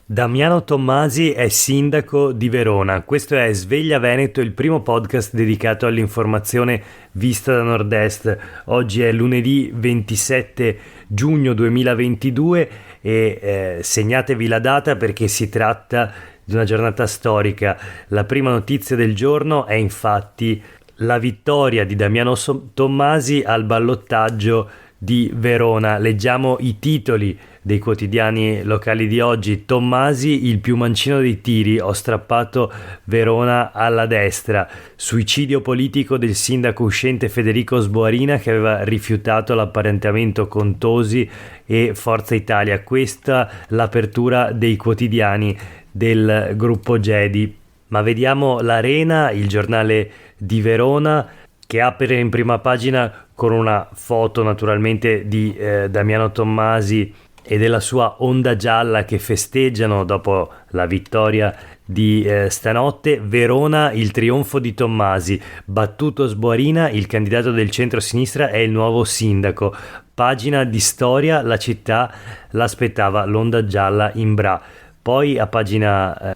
Damiano Tommasi è sindaco di Verona. Questo è Sveglia Veneto, il primo podcast dedicato all'informazione vista da nord-est. Oggi è lunedì 27 giugno 2022 e segnatevi la data perché si tratta di una giornata storica. La prima notizia del giorno è infatti la vittoria di Damiano Tommasi al ballottaggio di Verona. Leggiamo i titoli dei quotidiani locali di oggi. Tommasi, il più mancino dei tiri, ho strappato Verona alla destra. Suicidio politico del sindaco uscente Federico Sboarina, che aveva rifiutato l'apparentamento con Tosi e Forza Italia. Questa l'apertura dei quotidiani del gruppo Gedi. Ma vediamo l'Arena, il giornale di Verona, che apre in prima pagina con una foto naturalmente di Damiano Tommasi e della sua onda gialla che festeggiano dopo la vittoria di stanotte. Verona, il trionfo di Tommasi, battuto Sboarina, il candidato del centro-sinistra è il nuovo sindaco. Pagina di storia, la città l'aspettava, l'onda gialla in Bra. Poi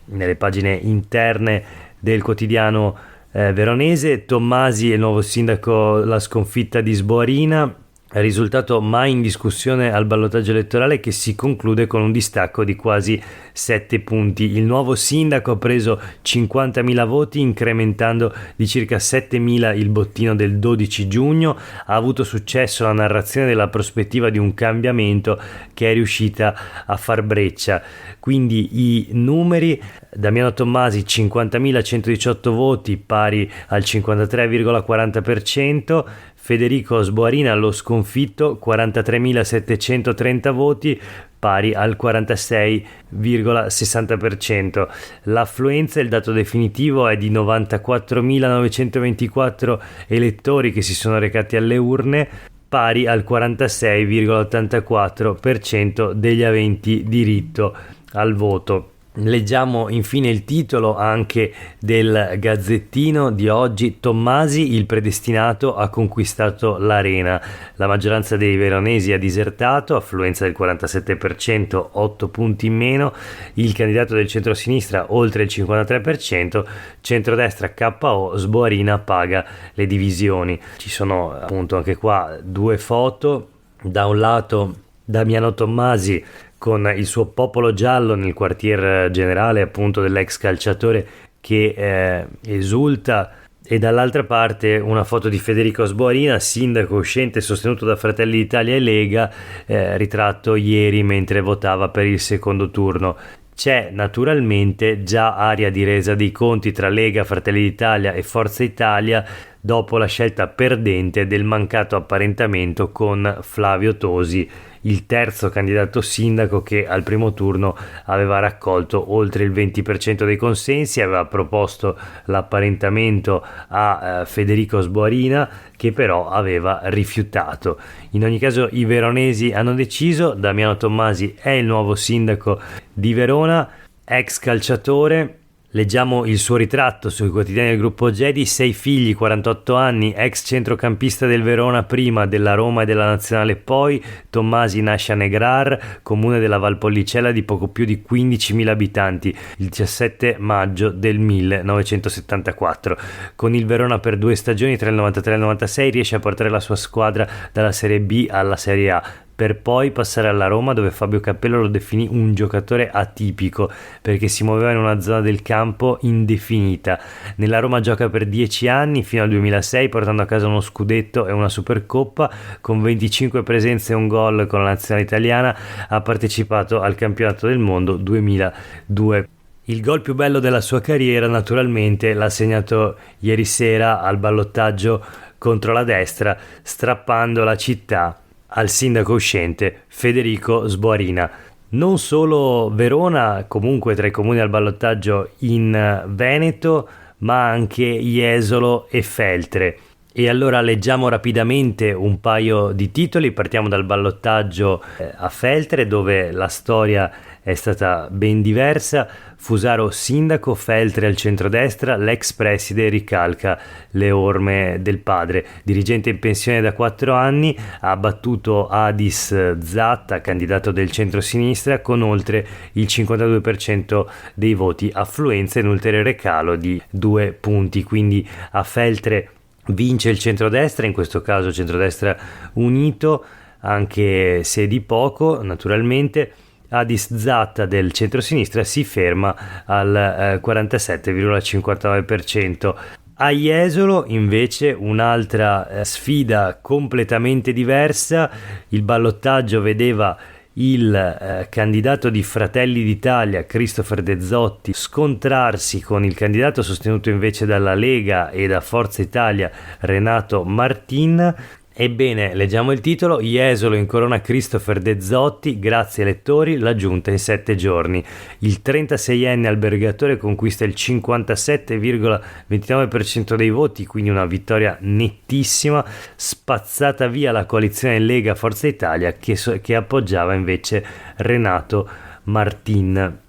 nelle pagine interne del quotidiano veronese, Tommasi è il nuovo sindaco, la sconfitta di Sboarina, risultato mai in discussione al ballottaggio elettorale che si conclude con un distacco di quasi 7 punti. Il nuovo sindaco ha preso 50.000 voti, incrementando di circa 7.000 il bottino del 12 giugno. Ha avuto successo la narrazione della prospettiva di un cambiamento che è riuscita a far breccia. Quindi i numeri: Damiano Tommasi 50.118 voti, pari al 53,40%, Federico Sboarina, lo sconfitto, 43.730 voti, pari al 46,60%. L'affluenza, il dato definitivo, è di 94.924 elettori che si sono recati alle urne, pari al 46,84% degli aventi diritto al voto. Leggiamo infine il titolo anche del Gazzettino di oggi: Tommasi, il predestinato, ha conquistato l'Arena. La maggioranza dei veronesi ha disertato, affluenza del 47%, 8 punti in meno. Il candidato del centro-sinistra oltre il 53%, centrodestra KO, Sboarina paga le divisioni. Ci sono appunto anche qua due foto: da un lato Damiano Tommasi con il suo popolo giallo nel quartier generale appunto dell'ex calciatore che esulta, e dall'altra parte una foto di Federico Sboarina, sindaco uscente sostenuto da Fratelli d'Italia e Lega, ritratto ieri mentre votava per il secondo turno. C'è naturalmente già aria di resa dei conti tra Lega, Fratelli d'Italia e Forza Italia dopo la scelta perdente del mancato apparentamento con Flavio Tosi, il terzo candidato sindaco che al primo turno aveva raccolto oltre il 20% dei consensi. Aveva proposto l'apparentamento a Federico Sboarina, che però aveva rifiutato. In ogni caso i veronesi hanno deciso: Damiano Tommasi è il nuovo sindaco di Verona, ex calciatore. Leggiamo il suo ritratto sui quotidiani del gruppo Gedi: 6 figli, 48 anni, ex centrocampista del Verona prima, della Roma e della Nazionale poi. Tommasi nasce a Negrar, comune della Valpolicella di poco più di 15.000 abitanti, il 17 maggio del 1974. Con il Verona per 2 stagioni, tra il 93 e il 96, riesce a portare la sua squadra dalla Serie B alla Serie A, per poi passare alla Roma, dove Fabio Capello lo definì un giocatore atipico perché si muoveva in una zona del campo indefinita. Nella Roma gioca per 10 anni fino al 2006, portando a casa uno scudetto e una Supercoppa. Con 25 presenze e un gol con la nazionale italiana ha partecipato al campionato del mondo 2002. Il gol più bello della sua carriera naturalmente l'ha segnato ieri sera al ballottaggio contro la destra, strappando la città al sindaco uscente Federico Sboarina. Non solo Verona, comunque tra i comuni al ballottaggio in Veneto, ma anche Jesolo e Feltre. E allora leggiamo rapidamente un paio di titoli. Partiamo dal ballottaggio a Feltre, dove la storia è stata ben diversa. Fusaro sindaco, Feltri al centrodestra, l'ex preside ricalca le orme del padre. Dirigente in pensione da 4 anni, ha battuto Adis Zatta, candidato del centro-sinistra, con oltre il 52% dei voti, affluenza in ulteriore calo di 2 punti. Quindi a Feltre vince il centrodestra, in questo caso centrodestra unito, anche se di poco naturalmente. Adis Zatta del centrosinistra si ferma al 47,59%. A Jesolo invece un'altra sfida completamente diversa. Il ballottaggio vedeva il candidato di Fratelli d'Italia, Christopher De Zotti, scontrarsi con il candidato sostenuto invece dalla Lega e da Forza Italia, Renato Martin. Ebbene, leggiamo il titolo: Jesolo incorona Christopher De Zotti, grazie elettori, la giunta in 7 giorni. Il 36enne albergatore conquista il 57,29% dei voti, quindi una vittoria nettissima, spazzata via la coalizione Lega Forza Italia che appoggiava invece Renato Martin.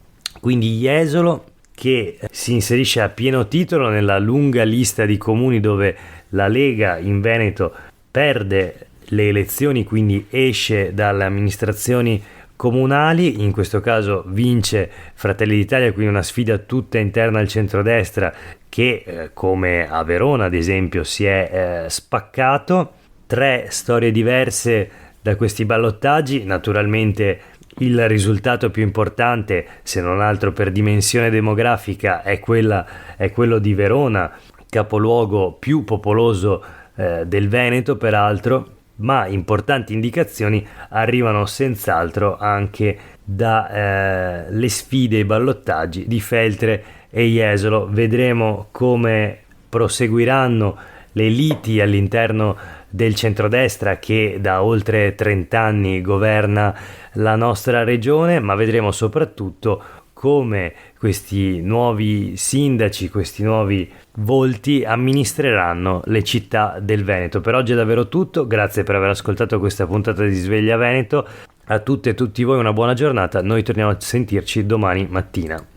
Quindi Jesolo, che si inserisce a pieno titolo nella lunga lista di comuni dove la Lega in Veneto perde le elezioni, quindi esce dalle amministrazioni comunali. In questo caso vince Fratelli d'Italia, quindi una sfida tutta interna al centrodestra che come a Verona ad esempio si è spaccato. 3 storie diverse da questi ballottaggi. Naturalmente il risultato più importante, se non altro per dimensione demografica, è quello di Verona, capoluogo più popoloso del Veneto peraltro, ma importanti indicazioni arrivano senz'altro anche da le sfide e i ballottaggi di Feltre e Jesolo. Vedremo come proseguiranno le liti all'interno del centrodestra che da oltre 30 anni governa la nostra regione, ma vedremo soprattutto come questi nuovi sindaci, questi nuovi volti amministreranno le città del Veneto. Per oggi è davvero tutto, grazie per aver ascoltato questa puntata di Sveglia Veneto. A tutte e tutti voi una buona giornata, noi torniamo a sentirci domani mattina.